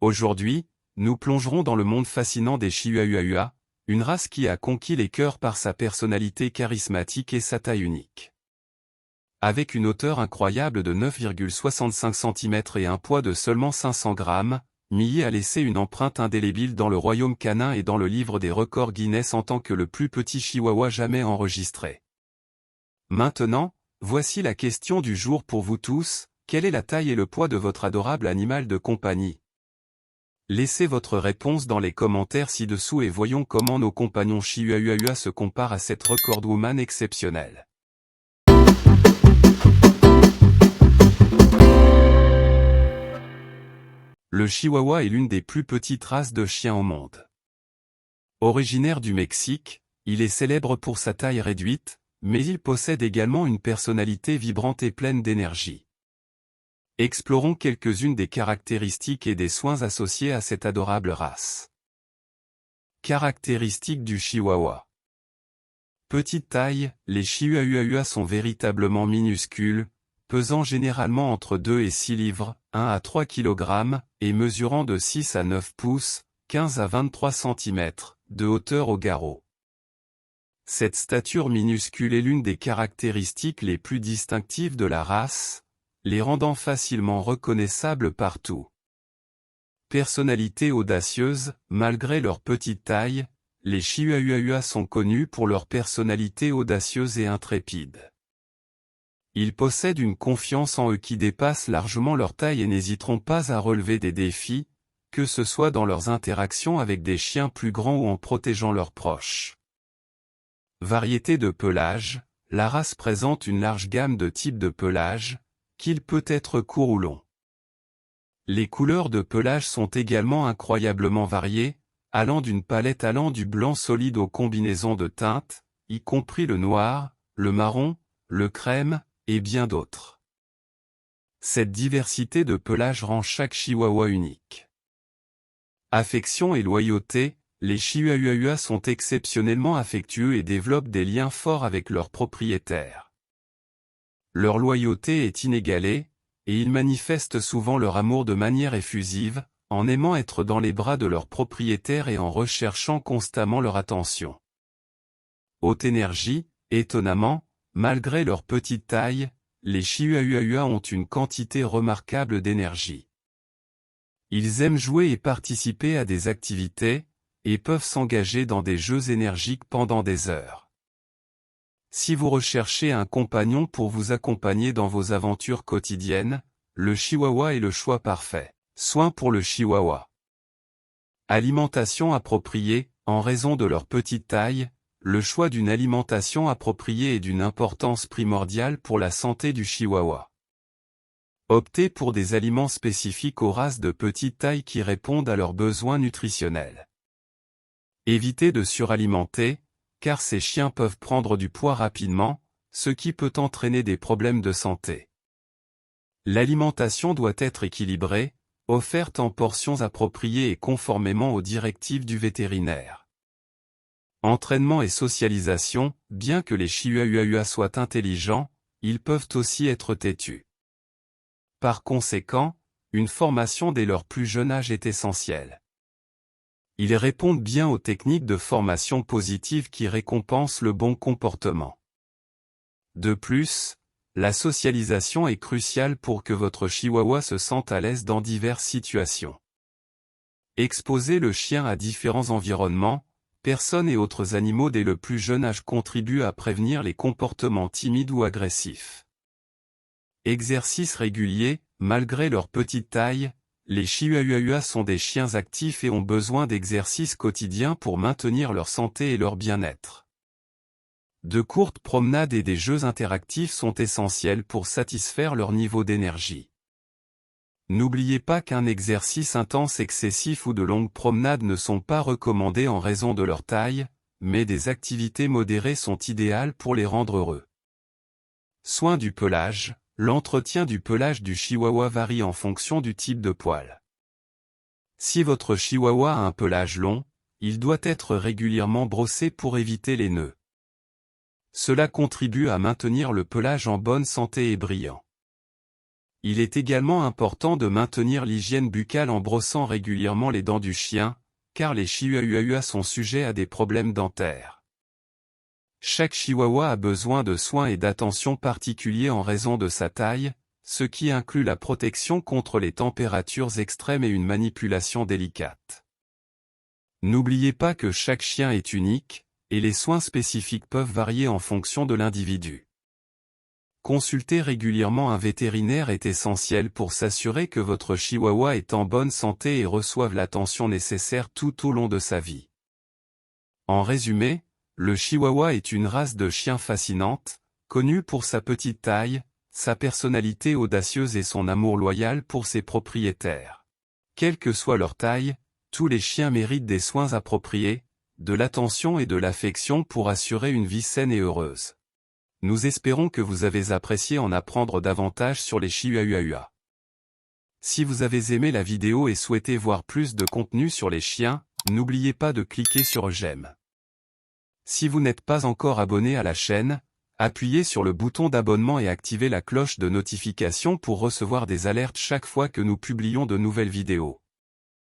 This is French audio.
Aujourd'hui, nous plongerons dans le monde fascinant des Chihuahuas, une race qui a conquis les cœurs par sa personnalité charismatique et sa taille unique. Avec une hauteur incroyable de 9,65 cm et un poids de seulement 500 grammes, Millie a laissé une empreinte indélébile dans le royaume canin et dans le livre des records Guinness en tant que le plus petit chihuahua jamais enregistré. Maintenant, voici la question du jour pour vous tous, quelle est la taille et le poids de votre adorable animal de compagnie? Laissez votre réponse dans les commentaires ci-dessous et voyons comment nos compagnons Chihuahua se comparent à cette recordwoman exceptionnelle. Le Chihuahua est l'une des plus petites races de chiens au monde. Originaire du Mexique, il est célèbre pour sa taille réduite, mais il possède également une personnalité vibrante et pleine d'énergie. Explorons quelques-unes des caractéristiques et des soins associés à cette adorable race. Caractéristiques du Chihuahua. Petite taille, les Chihuahuas sont véritablement minuscules, pesant généralement entre 2 et 6 livres, 1 à 3 kg, et mesurant de 6 à 9 pouces, 15 à 23 cm, de hauteur au garrot. Cette stature minuscule est l'une des caractéristiques les plus distinctives de la race, les rendant facilement reconnaissables partout. Personnalité audacieuse, malgré leur petite taille, les Chihuahuas sont connus pour leur personnalité audacieuse et intrépide. Ils possèdent une confiance en eux qui dépasse largement leur taille et n'hésiteront pas à relever des défis, que ce soit dans leurs interactions avec des chiens plus grands ou en protégeant leurs proches. Variété de pelage, la race présente une large gamme de types de pelage, qu'il peut être court ou long. Les couleurs de pelage sont également incroyablement variées, allant d'une palette allant du blanc solide aux combinaisons de teintes, y compris le noir, le marron, le crème, et bien d'autres. Cette diversité de pelage rend chaque Chihuahua unique. Affection et loyauté, les Chihuahuas sont exceptionnellement affectueux et développent des liens forts avec leurs propriétaires. Leur loyauté est inégalée, et ils manifestent souvent leur amour de manière effusive, en aimant être dans les bras de leurs propriétaires et en recherchant constamment leur attention. Haute énergie, étonnamment, malgré leur petite taille, les Chihuahuas ont une quantité remarquable d'énergie. Ils aiment jouer et participer à des activités, et peuvent s'engager dans des jeux énergiques pendant des heures. Si vous recherchez un compagnon pour vous accompagner dans vos aventures quotidiennes, le Chihuahua est le choix parfait. Soins pour le Chihuahua. Alimentation appropriée, en raison de leur petite taille, le choix d'une alimentation appropriée est d'une importance primordiale pour la santé du Chihuahua. Optez pour des aliments spécifiques aux races de petite taille qui répondent à leurs besoins nutritionnels. Évitez de suralimenter, car ces chiens peuvent prendre du poids rapidement, ce qui peut entraîner des problèmes de santé. L'alimentation doit être équilibrée, offerte en portions appropriées et conformément aux directives du vétérinaire. Entraînement et socialisation, bien que les Chihuahuas soient intelligents, ils peuvent aussi être têtus. Par conséquent, une formation dès leur plus jeune âge est essentielle. Ils répondent bien aux techniques de formation positive qui récompensent le bon comportement. De plus, la socialisation est cruciale pour que votre Chihuahua se sente à l'aise dans diverses situations. Exposer le chien à différents environnements, personnes et autres animaux dès le plus jeune âge contribue à prévenir les comportements timides ou agressifs. Exercice régulier, malgré leur petite taille, les Chihuahuas sont des chiens actifs et ont besoin d'exercices quotidiens pour maintenir leur santé et leur bien-être. De courtes promenades et des jeux interactifs sont essentiels pour satisfaire leur niveau d'énergie. N'oubliez pas qu'un exercice intense excessif ou de longues promenades ne sont pas recommandés en raison de leur taille, mais des activités modérées sont idéales pour les rendre heureux. Soins du pelage. L'entretien du pelage du Chihuahua varie en fonction du type de poil. Si votre Chihuahua a un pelage long, il doit être régulièrement brossé pour éviter les nœuds. Cela contribue à maintenir le pelage en bonne santé et brillant. Il est également important de maintenir l'hygiène buccale en brossant régulièrement les dents du chien, car les chihuahuas sont sujets à des problèmes dentaires. Chaque chihuahua a besoin de soins et d'attention particuliers en raison de sa taille, ce qui inclut la protection contre les températures extrêmes et une manipulation délicate. N'oubliez pas que chaque chien est unique, et les soins spécifiques peuvent varier en fonction de l'individu. Consulter régulièrement un vétérinaire est essentiel pour s'assurer que votre chihuahua est en bonne santé et reçoive l'attention nécessaire tout au long de sa vie. En résumé, le chihuahua est une race de chien fascinante, connue pour sa petite taille, sa personnalité audacieuse et son amour loyal pour ses propriétaires. Quelle que soit leur taille, tous les chiens méritent des soins appropriés, de l'attention et de l'affection pour assurer une vie saine et heureuse. Nous espérons que vous avez apprécié en apprendre davantage sur les chihuahuas. Si vous avez aimé la vidéo et souhaitez voir plus de contenu sur les chiens, n'oubliez pas de cliquer sur j'aime. Si vous n'êtes pas encore abonné à la chaîne, appuyez sur le bouton d'abonnement et activez la cloche de notification pour recevoir des alertes chaque fois que nous publions de nouvelles vidéos.